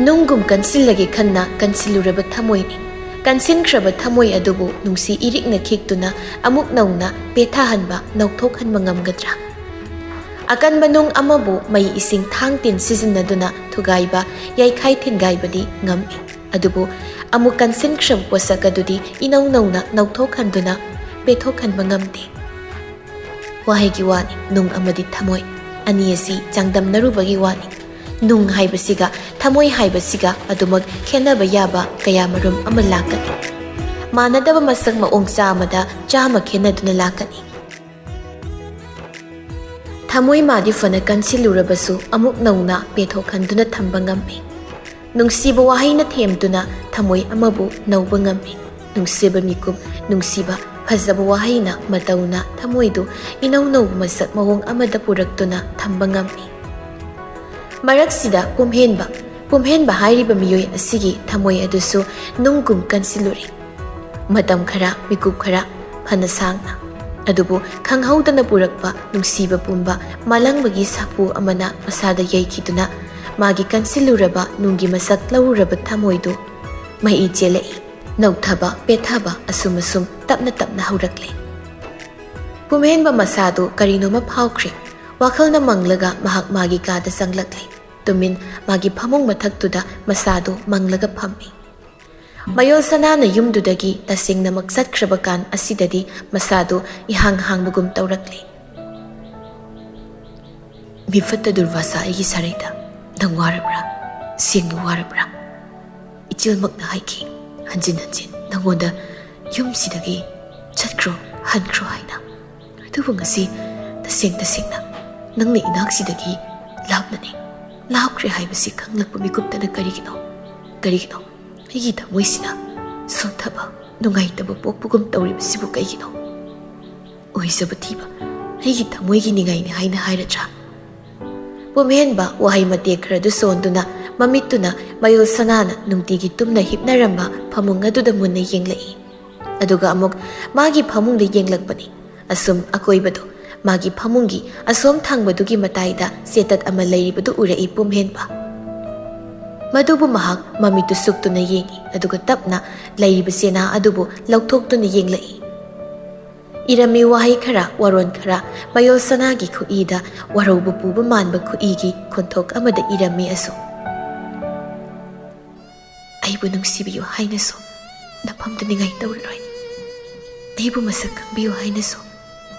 ꯅꯨꯡꯒꯨꯝ ꯀꯟꯁꯤꯜꯂꯒꯦ ꯈꯟꯅ ꯀꯟꯁꯤꯜꯂꯨꯔꯕ ꯊꯃꯣꯏꯅꯤ ꯀꯟꯁꯤꯟꯈ꯭ꯔꯕ ꯊꯃꯣꯏ ꯑꯗꯨꯕꯨ ꯅꯨꯡꯁꯤ ꯏꯔꯤꯛꯅ ꯈꯤꯛꯇꯨꯅ ꯑꯃꯨꯛ ꯅꯧꯅ ꯄꯦꯊꯍꯟꯕ ꯅꯧꯊꯣꯛꯍꯟꯕ ꯉꯝꯒꯗ꯭ꯔꯥ ꯑꯀꯟꯕ ꯅꯨꯡ ꯑꯃꯕꯨ ꯃꯩ ꯏꯁꯤꯡ ꯊꯥꯡ ꯇꯤꯟ ꯁꯤꯖꯤꯟꯅꯗꯨꯅ ꯊꯨꯒꯥꯏꯕ ꯌꯩꯈꯥꯏ ꯊꯤꯟꯒꯥꯏꯕꯗꯤ ꯉꯝꯃꯤ ꯑꯗꯨꯕꯨ ꯑꯃꯨꯛ ꯀꯟꯁꯤꯟꯈ꯭ꯔꯕ ꯄꯣꯠꯁꯛ ꯑꯗꯨꯗꯤ ꯏꯅꯧ ꯅꯧꯅ ꯅꯧꯊꯣꯛꯍꯟꯗꯨꯅ ꯄꯦꯊꯣꯛꯍꯟꯕ ꯉꯝꯗꯦ ꯋꯥꯍꯩꯒꯤ ꯋꯥꯅꯤ ꯅꯨꯡ ꯑꯃꯗꯤ ꯊꯃꯣꯏ ꯑꯅꯤ ꯑꯁꯤ ꯆꯥꯡꯗꯝꯅꯔꯨꯕꯒꯤ ꯋꯥꯅꯤ ꯅꯨꯡ ꯍꯥꯏꯕꯁꯤꯒ ꯊꯃꯣꯏ ꯍꯥꯏꯕꯁꯤꯒ ꯑꯗꯨꯃꯛ ꯈꯦꯟꯅꯕ ꯌꯥꯕ ꯀꯌꯥꯃꯔꯨꯝ ꯑꯃ ꯂꯥꯛꯀꯅꯤ ꯃꯥꯟꯅꯗꯕ ꯃꯁꯛ ꯃꯑꯣꯡ ꯆꯥꯃꯗ ꯆꯥꯝꯃ ꯈꯦꯟꯅꯗꯨꯅ ꯂꯥꯛꯀꯅꯤ ꯊꯃꯣꯏ ꯃꯥꯗꯤ ꯐꯅ ꯀꯟꯁꯤꯜꯂꯨꯔꯕꯁꯨ ꯑꯃꯨꯛ ꯅꯧꯅ ꯄꯦꯊꯣꯛꯍꯟꯗꯨꯅ ꯊꯝꯕ ꯉꯝꯃꯤ ꯅꯨꯡꯁꯤꯕ ꯋꯥꯍꯩꯅ ꯊꯦꯝꯗꯨꯅ ꯊꯃꯣꯏ ꯑꯃꯕꯨ ꯅꯧꯕ ꯉꯝꯃꯤ ꯅꯨꯡꯁꯤꯕ ꯃꯤꯀꯨꯞ ꯅꯨꯡꯁꯤꯕ ꯐꯖꯕ ꯋꯥꯍꯩꯅ ꯃꯇꯧꯅ ꯊꯃꯣꯏꯗꯨ ꯏꯅꯧ ꯅꯧꯕ ꯃꯁꯛ ꯃꯑꯣꯡ ꯑꯃꯗ ꯄꯨꯔꯛꯇꯨꯅ ꯊꯝꯕ ꯉꯝꯃꯤ ꯃꯔꯛꯁꯤꯗ ꯄꯨꯝꯍꯦꯟꯕ ꯍꯥꯏꯔꯤꯕ ꯃꯤꯑꯣꯏ ꯑꯁꯤꯒꯤ ꯊꯃꯣꯏ ꯑꯗꯨꯁꯨ ꯅꯨꯡꯒꯨꯝ ꯀꯟꯁꯤꯜꯂꯨꯔꯤ ꯃꯇꯝ ꯈꯔ ꯃꯤꯀꯨꯞ ꯈꯔ ꯐꯅ ꯁꯥꯡꯅ ꯑꯗꯨꯕꯨ ꯈꯪꯍꯧꯗꯅ ꯄꯨꯔꯛꯄ ꯅꯨꯡꯁꯤꯕ ꯄꯨꯝꯕ ꯃꯥꯂꯪꯕꯒꯤ ꯁꯥꯄꯨ ꯑꯃꯅ ꯃꯁꯥꯗ ꯌꯩꯈꯤꯗꯨꯅ ꯃꯥꯒꯤ ꯀꯟꯁꯤꯜꯂꯨꯔꯕ ꯅꯨꯡꯒꯤ ꯃꯁꯛ ꯂꯧꯔꯨꯔꯕ ꯊꯃꯣꯏꯗꯨ ꯃꯍꯤ ꯆꯦꯜꯂꯛꯏ ꯅꯧꯊꯕ ꯄꯦꯊꯕ ꯑꯁꯨꯝ ꯇꯞꯅ ꯇꯞꯅ ꯍꯧꯔꯛꯂꯦ ꯄꯨꯝꯍꯦꯟꯕ ꯃꯁꯥꯗꯨ ꯀꯔꯤꯅꯣꯃ ꯐꯥꯎꯈ꯭ꯔꯦ ꯋꯥꯈꯜꯅ ꯃꯪꯂꯒ ꯃꯍꯥꯛ ꯃꯥꯒꯤ ꯀꯥꯗ ꯆꯪꯂꯛꯂꯦ ꯇꯨꯃꯤꯟ ꯃꯥꯒꯤ ꯐꯃꯨꯡ ꯃꯊꯛꯇꯨꯗ ꯃꯁꯥꯗꯨ ꯃꯪꯂꯒ ꯐꯝꯃꯤ ꯃꯌꯣꯜ ꯁꯅꯥꯅ ꯌꯨꯝꯗꯨꯗꯒꯤ ꯇꯁꯦꯡꯅꯃꯛ ꯆꯠꯈ꯭ꯔꯕ ꯀꯥꯟ ꯑꯁꯤꯗꯗꯤ ꯃꯁꯥꯗꯨ ꯏꯍꯥꯡ ꯍꯥꯡꯕꯒꯨꯝ ꯇꯧꯔꯛꯂꯦ ꯃꯤꯐꯠꯇ ꯗꯨꯔꯚꯥꯁꯥ ꯑꯩꯒꯤ ꯁꯥꯔꯩꯗ ꯅꯪ ꯋꯥꯔꯕ꯭ꯔꯥ ꯁꯦꯡꯅ ꯋꯥꯔꯕ꯭ꯔꯥ ꯏꯆꯦꯜꯃꯛꯅ ꯍꯥꯏꯈꯤ ꯍꯟꯖꯤꯟ ꯍꯟꯖꯤꯟ ꯅꯪꯉꯣꯟꯗ ꯌꯨꯝꯁꯤꯗꯒꯤ ꯆꯠꯈ꯭ꯔꯣ ꯍꯟꯈ꯭ꯔꯣ ꯍꯥꯏꯅ ꯑꯗꯨꯕꯨ ꯉꯁꯤ ꯇꯁꯦꯡꯅ ꯅꯪꯅ ꯏꯅꯥꯛꯁꯤꯗꯒꯤ ꯂꯥꯞꯈ꯭ꯔꯦ ꯍꯥꯏꯕꯁꯤ ꯈꯪꯂꯛꯄ ꯃꯤꯀꯨꯞꯇꯅ ꯀꯔꯤꯒꯤꯅꯣ ꯑꯩꯒꯤ ꯊꯃꯣꯏꯁꯤꯅ ꯁꯣꯟꯊꯕ ꯅꯨꯡꯉꯥꯏꯇꯕ ꯄꯣꯛꯄꯒꯨꯝ ꯇꯧꯔꯤꯕꯁꯤꯕꯨ ꯀꯩꯒꯤꯅꯣ ꯑꯣꯏꯖꯕ ꯊꯤꯕ ꯑꯩꯒꯤ ꯊꯃꯣꯏꯒꯤ ꯅꯤꯡꯉꯥꯏꯅꯤ ꯍꯥꯏꯅ ꯍꯥꯏꯔꯗ꯭ꯔꯥ ꯄꯨꯝꯍꯦꯟꯕ ꯋꯥꯍꯩ ꯃꯇꯦꯛ ꯈꯔꯗꯨ ꯁꯣꯟꯗꯨꯅ ꯃꯃꯤꯠꯇꯨꯅ ꯃꯌꯣꯜ ꯁꯅꯥꯅ ꯅꯨꯡꯇꯤꯒꯤ ꯇꯨꯝꯅ ꯍꯤꯞꯅꯔꯝꯕ ꯐꯃꯨꯡ ꯑꯗꯨꯗ ꯃꯨꯟꯅ ꯌꯦꯡꯂꯛꯏ ꯑꯗꯨꯒ ꯑꯃꯨꯛ ꯃꯥꯒꯤ ꯐꯃꯨꯡꯗ ꯌꯦꯡꯂꯛꯄꯅꯤ ꯑꯁꯨꯝ ꯑꯀꯣꯏꯕꯗꯨ ꯃꯥꯒꯤ ꯐꯃꯨꯡꯒꯤ ꯑꯁꯣꯝ ꯊꯪꯕꯗꯨꯒꯤ ꯃꯇꯥꯏꯗ ꯆꯦꯇꯠ ꯑꯃ ꯂꯩꯔꯤꯕꯗꯨ ꯎꯔꯛꯏ ꯄꯨꯝꯍꯦꯟꯕ ꯃꯗꯨꯕꯨ ꯃꯍꯥꯛ ꯃꯃꯤꯠꯇꯨ ꯁꯨꯛꯇꯨꯅ ꯌꯦꯡꯉꯤ ꯑꯗꯨꯒ ꯇꯞꯅ ꯂꯩꯔꯤꯕ ꯆꯦꯅꯥ ꯑꯗꯨꯕꯨ ꯂꯧꯊꯣꯛꯇꯨꯅ ꯌꯦꯡꯂꯛꯏ ꯏꯔꯝꯃꯤ ꯋꯥꯍꯩ ꯈꯔ ꯋꯥꯔꯣꯜ ꯈꯔ ꯃꯌꯣꯜ ꯁꯅꯥꯒꯤ ꯈꯨꯠꯏꯗ ꯋꯥꯔꯧꯕ ꯄꯨꯕ ꯃꯥꯟꯕ ꯈꯨꯠꯏꯒꯤ ꯈꯣꯟꯊꯣꯛ ꯑꯃꯗ ꯏꯔꯝꯃꯤ ꯑꯁꯨꯝ ꯑꯩꯕꯨ ꯅꯨꯡꯁꯤꯕꯤꯌꯨ ꯍꯥꯏꯅꯁꯨ ꯅꯐꯝꯗ ꯅꯤꯡꯉꯥꯏ ꯇꯧꯔꯔꯣꯏ ꯑꯩꯕꯨ ꯃꯁꯛ ꯈꯪꯕꯤꯌꯨ ꯍꯥꯏꯅꯁꯨ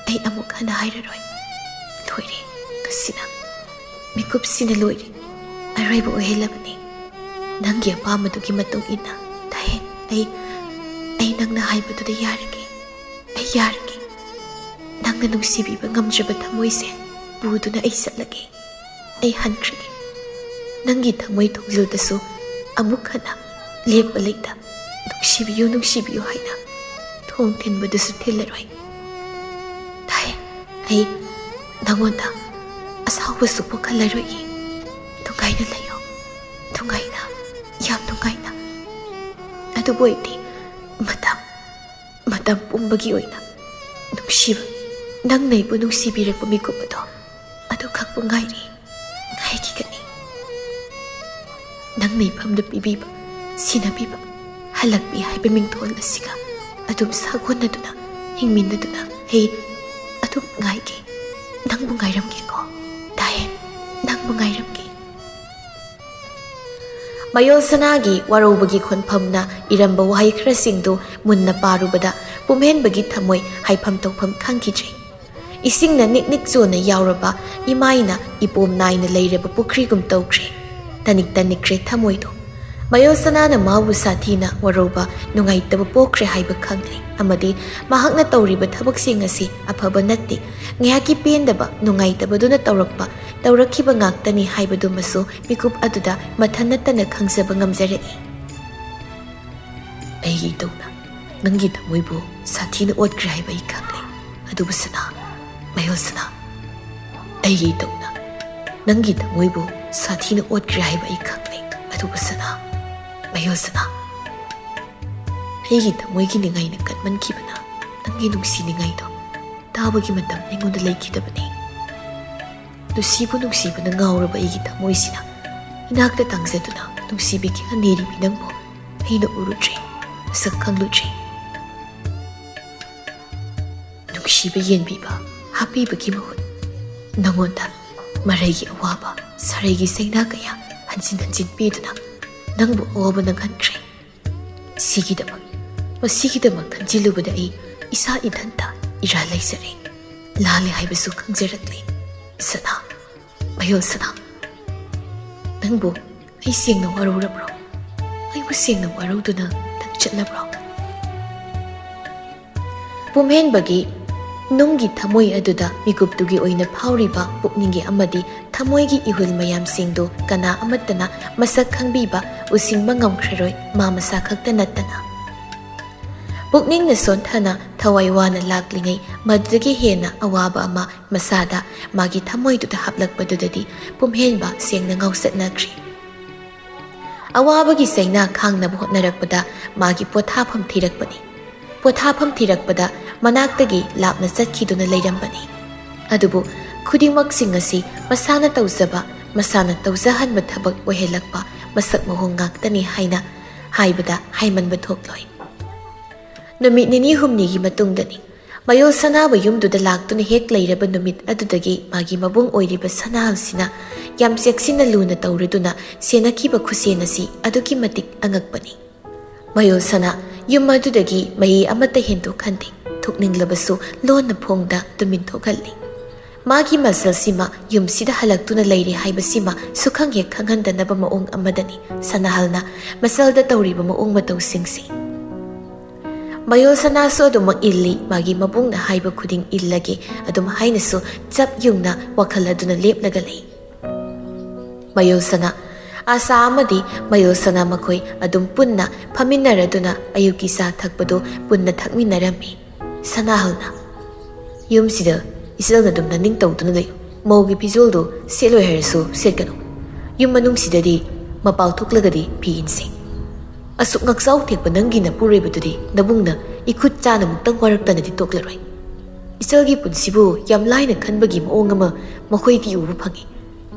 ꯑꯩ ꯑꯃꯨꯛ ꯍꯟꯅ ꯍꯥꯏꯔꯔꯣꯏ ꯂꯣꯏꯔꯦ ꯉꯁꯤꯅ ꯃꯤꯀꯨꯞꯁꯤꯅ ꯂꯣꯏꯔꯦ ꯑꯔꯣꯏꯕ ꯑꯣꯏꯍꯜꯂꯕꯅꯤ ꯅꯪꯒꯤ ꯑꯄꯥꯝꯕꯗꯨꯒꯤ ꯃꯇꯨꯡ ꯏꯟꯅ ꯇꯥꯍꯦꯟ ꯑꯩ ꯅꯪꯅ ꯍꯥꯏꯕꯗꯨꯗ ꯌꯥꯔꯒꯦ ꯑꯩ ꯌꯥꯔꯒꯦ ꯅꯪꯅ ꯅꯨꯡꯁꯤꯕꯤꯕ ꯉꯝꯗ꯭ꯔꯕ ꯊꯃꯣꯏꯁꯦ ꯄꯨꯗꯨꯅ ꯑꯩ ꯆꯠꯂꯒꯦ ꯑꯩ ꯍꯟꯈ꯭ꯔꯒꯦ ꯅꯪꯒꯤ ꯊꯃꯣꯏ ꯊꯣꯡꯖꯤꯜꯗꯁꯨ ꯑꯃꯨꯛ ꯍꯟꯅ ꯂꯦꯞꯄ ꯂꯩꯇ ꯅꯨꯡꯁꯤꯕꯤꯌꯨ ꯍꯥꯏꯅ ꯊꯣꯡ ꯊꯤꯟꯕꯗꯨꯁꯨ ꯊꯤꯜꯂꯔꯣꯏ ꯇꯥꯍꯦꯟ ꯑꯩ ꯅꯪꯉꯣꯟꯗ ꯑꯁꯥꯎꯕꯁꯨ ꯄꯣꯛꯍꯜꯂꯔꯣꯏꯒꯦ ꯅꯨꯡꯉꯥꯏꯅ ꯂꯩꯌꯣ ꯅꯨꯡꯉꯥꯏꯅ ꯌꯥꯝ ꯅꯨꯡꯉꯥꯏꯅ ꯑꯗꯨꯕꯨ ꯑꯩꯗꯤ ꯃꯇꯝ ꯄꯨꯝꯕꯒꯤ ꯑꯣꯏꯅ ꯅꯨꯡꯁꯤꯕ ꯅꯪꯅ ꯑꯩꯕꯨ ꯅꯨꯡꯁꯤꯕꯤꯔꯛꯄ ꯃꯤꯀꯨꯞ ꯑꯗꯨ ꯈꯛꯄꯨ ꯉꯥꯏꯈꯤꯒꯅꯤ ꯅꯪꯅ ꯏꯐꯝꯗ ꯄꯤꯕꯤꯕ ꯁꯤꯟꯅꯕꯤꯕ ꯍꯜꯂꯛꯄꯤ ꯍꯥꯏꯕ ꯃꯤꯡꯊꯣꯜ ꯑꯁꯤꯒ ꯑꯗꯨꯝ ꯁꯥꯒꯣꯟꯅꯗꯨꯅ ꯍꯤꯡꯃꯤꯟꯅꯗꯨꯅ ꯑꯩ ꯑꯗꯨꯝ ꯉꯥꯏꯒꯦ ꯅꯪꯕꯨ ꯉꯥꯏꯔꯝꯒꯦꯀꯣ ꯇꯥꯍꯦꯟ ꯅꯪꯕు ꯉꯥꯏꯔꯝꯒꯦ ꯃꯌꯣꯜ ꯁꯅꯥꯒꯤ ꯋꯥꯔꯧꯕꯒꯤ ꯈꯣꯟꯐꯝꯅ ꯏꯔꯝꯕ ꯋꯥꯍꯩ ꯈꯔꯁꯤꯡꯗꯨ ꯃꯨꯟꯅ ꯄꯥꯔꯨꯕꯗ ꯄꯨꯝꯍꯦꯟꯕꯒꯤ ꯊꯃꯣꯏ ꯍꯥꯏꯐꯝ ꯇꯧꯐꯝ ꯈꯪꯈꯤꯗ꯭ꯔꯦ ꯏꯁꯤꯡꯅ ꯅꯤꯛ ꯅꯤꯛ ꯆꯣꯟꯅ ꯌꯥꯎꯔꯕ ꯏꯃꯥꯏꯅ ꯏꯄꯣꯝ ꯅꯥꯏꯅ ꯂꯩꯔꯕ ꯄꯨꯈ꯭ꯔꯤꯒꯨꯝ ꯇꯧꯈ꯭ꯔꯦ ꯇꯅꯤꯛꯈ꯭ꯔꯦ ꯊꯃꯣꯏꯗꯨ ꯃꯌꯣꯜ ꯁꯅꯥꯅ ꯃꯥꯕꯨ ꯁꯥꯊꯤꯅ ꯋꯥꯔꯧꯕ ꯅꯨꯡꯉꯥꯏꯇꯕ ꯄꯣꯛꯈ꯭ꯔꯦ ꯍꯥꯏꯕ ꯈꯪꯂꯦ ꯑꯃꯗꯤ ꯃꯍꯥꯛꯅ ꯇꯧꯔꯤꯕ ꯊꯕꯛꯁꯤꯡ ꯑꯁꯤ ꯑꯐꯕ ꯅꯠꯇꯦ ꯉꯥꯏꯍꯥꯛꯀꯤ ꯄꯦꯟꯗꯕ ꯅꯨꯡꯉꯥꯏꯇꯕꯗꯨꯅ ꯇꯧꯔꯛꯈꯤꯕ ꯉꯥꯛꯇꯅꯤ ꯍꯥꯏꯕꯗꯨꯃꯁꯨ ꯃꯤꯀꯨꯞ ꯑꯗꯨꯗ ꯃꯊꯟ ꯅꯠꯇꯅ ꯈꯪꯖꯕ ꯉꯝꯖꯔꯛꯏ ꯑꯩꯒꯤ ꯏꯇꯧꯅ ꯅꯪꯒꯤ ꯊꯃꯣꯏꯕꯨ ꯁꯥꯊꯤꯅ ꯑꯣꯠꯈ꯭ꯔꯦ ꯍꯥꯏꯕ ꯑꯩ ꯈꯪꯂꯦ ꯑꯗꯨꯕꯨ ꯃꯌꯣꯜ ꯁꯅꯥ ꯑꯩꯒꯤ ꯏꯇꯧꯅ ꯅꯪꯒꯤ ꯊꯃꯣꯏꯕꯨ ꯁꯥꯊꯤꯅ ꯑꯣꯠꯈ꯭ꯔꯦ ꯍꯥꯏꯕ ꯑꯩ ꯈꯪꯂꯦ ꯑꯗꯨꯕꯨ ꯃꯌꯣꯜ ꯁꯅꯥ ꯑꯩꯒꯤ ꯊꯃꯣꯏꯒꯤ ꯅꯤꯡꯉꯥꯏꯅ ꯀꯟꯃꯟꯈꯤꯕꯅ ꯅꯪꯒꯤ ꯅꯨꯡꯁꯤꯅꯤꯡꯉꯥꯏꯗꯣ ꯇꯥꯕꯒꯤ ꯃꯇꯝ ꯑꯩꯉꯣꯟꯗ ꯂꯩꯈꯤꯗꯕꯅꯤ ꯅꯨꯡꯁꯤꯕꯅ ꯉꯥꯎꯔꯕ ꯑꯩꯒꯤ ꯊꯃꯣꯏꯁꯤꯅ ꯏꯅꯥꯛꯇ ꯇꯥꯡꯖꯗꯨꯅ ꯅꯨꯡꯁꯤꯕꯤ ꯀꯌꯥ ꯅꯤꯔꯤꯕꯤ ꯅꯪꯕꯨ ꯑꯩꯅ ꯎꯔꯨꯗ꯭ꯔꯤ ꯃꯁꯛ ꯈꯪꯂꯨꯗ꯭ꯔꯤ ꯅꯨꯡꯁꯤꯕ ꯌꯦꯟꯕꯤꯕ ꯍꯥꯞꯄꯤꯕꯒꯤ ꯃꯍꯨꯠ ꯅꯪꯉꯣꯟꯗ ꯃꯔꯩꯒꯤ ꯑꯋꯥꯕ ꯁꯥꯔꯩꯒꯤ ꯆꯩꯅꯥ ꯀꯌꯥ ꯍꯟꯖꯤꯟ ꯍꯟꯖꯤꯟ ꯄꯤꯗꯨꯅ ꯅꯪꯕꯨ ꯑꯋꯥꯕ ꯅꯪꯍꯟꯈ꯭ꯔꯦ ꯃꯁꯤꯒꯤꯗꯃꯛ ꯈꯟꯖꯤꯜꯂꯨꯕꯗ ꯑꯩ ꯏꯁꯥ ꯏꯊꯟꯇ ꯏꯔꯥꯜ ꯂꯩꯖꯔꯦ ꯂꯥꯜꯂꯦ ꯍꯥꯏꯕꯁꯨ ꯈꯪꯖꯔꯛꯂꯦ ꯁꯅꯥ ꯃꯌꯣꯜ ꯁꯅꯥ ꯅꯪꯕꯨ ꯑꯩ ꯁꯦꯡꯅ ꯋꯥꯔꯧꯔꯕ꯭ꯔꯣ ꯑꯩꯕꯨ ꯁꯦꯡꯅ ꯋꯥꯔꯧꯗꯨꯅ ꯅꯪ ꯆꯠꯂꯕ꯭ꯔꯣ ꯄꯨꯝꯍꯦꯟꯕꯒꯤ ꯅꯨꯡꯒꯤ ꯊꯃꯣꯏ ꯑꯗꯨꯗ ꯃꯤꯀꯨꯞꯇꯨꯒꯤ ꯑꯣꯏꯅ ꯐꯥꯎꯔꯤꯕ ꯄꯨꯛꯅꯤꯡꯒꯤ ꯑꯃꯗꯤ ꯊꯃꯣꯏꯒꯤ ꯏꯍꯨꯜ ꯃꯌꯥꯝꯁꯤꯡꯗꯨ ꯀꯅꯥ ꯑꯃꯠꯇꯅ ꯃꯁꯛ ꯈꯪꯕꯤꯕ ꯎꯁꯤꯡꯕ ꯉꯝꯈ꯭ꯔꯔꯣꯏ ꯃꯥ ꯃꯁꯥ ꯈꯛꯇ ꯅꯠꯇꯅ ꯄꯨꯛꯅꯤꯡꯅ ꯁꯣꯟꯊꯅ ꯊꯋꯥꯏ ꯋꯥꯅ ꯂꯥꯛꯂꯤꯉꯩ ꯃꯗꯨꯗꯒꯤ ꯍꯦꯟꯅ ꯑꯋꯥꯕ ꯑꯃ ꯃꯁꯥꯗ ꯃꯥꯒꯤ ꯊꯃꯣꯏꯗꯨꯗ ꯍꯥꯞꯂꯛꯄꯗꯨꯗꯗꯤ ꯄꯨꯝꯍꯦꯟꯕ ꯁꯦꯡꯅ ꯉꯥꯎꯆꯠꯅꯈ꯭ꯔꯤ ꯑꯋꯥꯕꯒꯤ ꯆꯩꯅꯥ ꯈꯥꯡꯅꯕ ꯍꯣꯠꯅꯔꯛꯄꯗ ꯃꯥꯒꯤ ꯄꯣꯊꯥꯐꯝ ꯊꯤꯔꯛꯄꯅꯤ ꯄꯣꯊꯥꯐꯝ ꯊꯤꯔꯛꯄꯗ ꯃꯅꯥꯛꯇꯒꯤ ꯂꯥꯞꯅ ꯆꯠꯈꯤꯗꯨꯅ ꯂꯩꯔꯝꯕꯅꯤ ꯑꯗꯨꯕꯨ ꯈꯨꯗꯤꯡꯃꯛꯁꯤꯡ ꯑꯁꯤ ꯃꯁꯥꯅ ꯇꯧꯖꯕ ꯃꯁꯥꯅ ꯇꯧꯖꯍꯟꯕ ꯊꯕꯛ ꯑꯣꯏꯍꯜꯂꯛꯄ ꯃꯁꯛ ꯃꯑꯣꯡ ꯉꯥꯛꯇꯅꯤ ꯍꯥꯏꯅ ꯍꯥꯏꯕꯗ ꯍꯥꯏꯃꯟꯕ ꯊꯣꯛꯂꯣꯏ ꯅꯨꯃꯤꯠ ꯅꯤꯅꯤ ꯍꯨꯝꯅꯤꯒꯤ ꯃꯇꯨꯡꯗꯅꯤ ꯃꯌꯣꯜ ꯁꯅꯥꯕ ꯌꯨꯝꯗꯨꯗ ꯂꯥꯛꯇꯨꯅ ꯍꯦꯛ ꯂꯩꯔꯕ ꯅꯨꯃꯤꯠ ꯑꯗꯨꯗꯒꯤ ꯃꯥꯒꯤ ꯃꯕꯨꯡ ꯑꯣꯏꯔꯤꯕ ꯁꯅꯥꯍꯜꯁꯤꯅ ꯌꯥꯝ ꯆꯦꯛꯁꯤꯟꯅ ꯂꯨꯅ ꯇꯧꯔꯗꯨꯅ ꯁꯦꯟꯅꯈꯤꯕ ꯈꯨꯁꯦꯟ ꯑꯁꯤ ꯑꯗꯨꯛꯀꯤ ꯃꯇꯤꯛ ꯑꯉꯛꯄꯅꯤ ꯃꯌꯣꯜ ꯁꯅꯥ ꯌꯨꯝ ꯑꯗꯨꯗꯒꯤ ꯃꯍꯤ ꯑꯃꯠꯇ ꯍꯦꯟꯗꯣꯛꯍꯟꯗꯦ ꯊꯣꯛꯅꯤꯡꯂꯕꯁꯨ ꯂꯣꯟꯅ ꯐꯣꯡꯗ ꯇꯨꯃꯤꯟ ꯊꯣꯛꯍꯜꯂꯤ ꯃꯥꯒꯤ ꯃꯁꯜꯁꯤꯃ ꯌꯨꯝꯁꯤꯗ ꯍꯜꯂꯛꯇꯨꯅ ꯂꯩꯔꯦ ꯍꯥꯏꯕꯁꯤꯃ ꯁꯨꯈꯪ ꯍꯦꯛ ꯈꯪꯍꯟꯗꯅꯕ ꯃꯑꯣꯡ ꯑꯃꯗꯅꯤ ꯁꯅꯥꯍꯜꯅ ꯃꯁꯜꯗ ꯇꯧꯔꯤꯕ ꯃꯑꯣꯡ ꯃꯇꯧꯁꯤꯡꯁꯤ ꯃꯌꯣꯜ ꯁꯅꯥꯁꯨ ꯑꯗꯨꯃꯛ ꯏꯜꯂꯤ ꯃꯥꯒꯤ ꯃꯕꯨꯡꯅ ꯍꯥꯏꯕ ꯈꯨꯗꯤꯡ ꯏꯜꯂꯒꯦ ꯑꯗꯨꯝ ꯍꯥꯏꯅꯁꯨ ꯆꯞ ꯌꯨꯡꯅ ꯋꯥꯈꯜ ꯑꯗꯨꯅ ꯂꯦꯞꯂꯒ ꯂꯩ ꯃꯌꯣꯜ ꯁꯅꯥ ꯑꯁꯥ ꯑꯃꯗꯤ ꯃꯌꯣꯜ ꯁꯅꯥ ꯃꯈꯣꯏ ꯑꯗꯨꯝ ꯄꯨꯟꯅ ꯐꯝꯃꯤꯟꯅꯔꯗꯨꯅ ꯑꯌꯨꯛꯀꯤ ꯆꯥ ꯊꯛꯄꯗꯨ ꯄꯨꯟꯅ ꯊꯛꯃꯤꯟꯅꯔꯝꯃꯤ ꯁꯅꯥꯍꯜꯅ ꯌꯨꯝꯁꯤꯗ ꯏꯆꯜꯅ ꯑꯗꯨꯝ ꯅꯅꯤꯡ ꯇꯧꯗꯨꯅ ꯂꯩꯌꯨ ꯃꯧꯒꯤ ꯐꯤꯖꯣꯜꯗꯨ ꯁꯦꯠꯂꯣꯏ ꯍꯥꯏꯔꯁꯨ ꯁꯦꯠꯀꯅꯨ ꯌꯨꯝ ꯃꯅꯨꯡꯁꯤꯗꯗꯤ ꯃꯄꯥꯜ ꯊꯣꯛꯂꯒꯗꯤ ꯐꯤ ꯏꯟꯁꯤ ꯑꯁꯨꯛ ꯉꯛꯆꯥꯎ ꯊꯦꯛꯄ ꯅꯪꯒꯤꯅ ꯄꯨꯔꯤꯕꯗꯨꯗꯤ ꯅꯕꯨꯡꯅ ꯏꯈꯨꯠ ꯆꯥꯅ ꯃꯨꯛꯇꯪ ꯋꯥꯔꯛꯇꯅꯗꯤ ꯇꯣꯛꯂꯔꯣꯏ ꯏꯆꯜꯒꯤ ꯄꯨꯟꯁꯤꯕꯨ ꯌꯥꯝ ꯂꯥꯏꯅ ꯈꯟꯕꯒꯤ ꯃꯑꯣꯡ ꯑꯃ ꯃꯈꯣꯏꯗꯤ ꯎꯕ ꯐꯪꯏ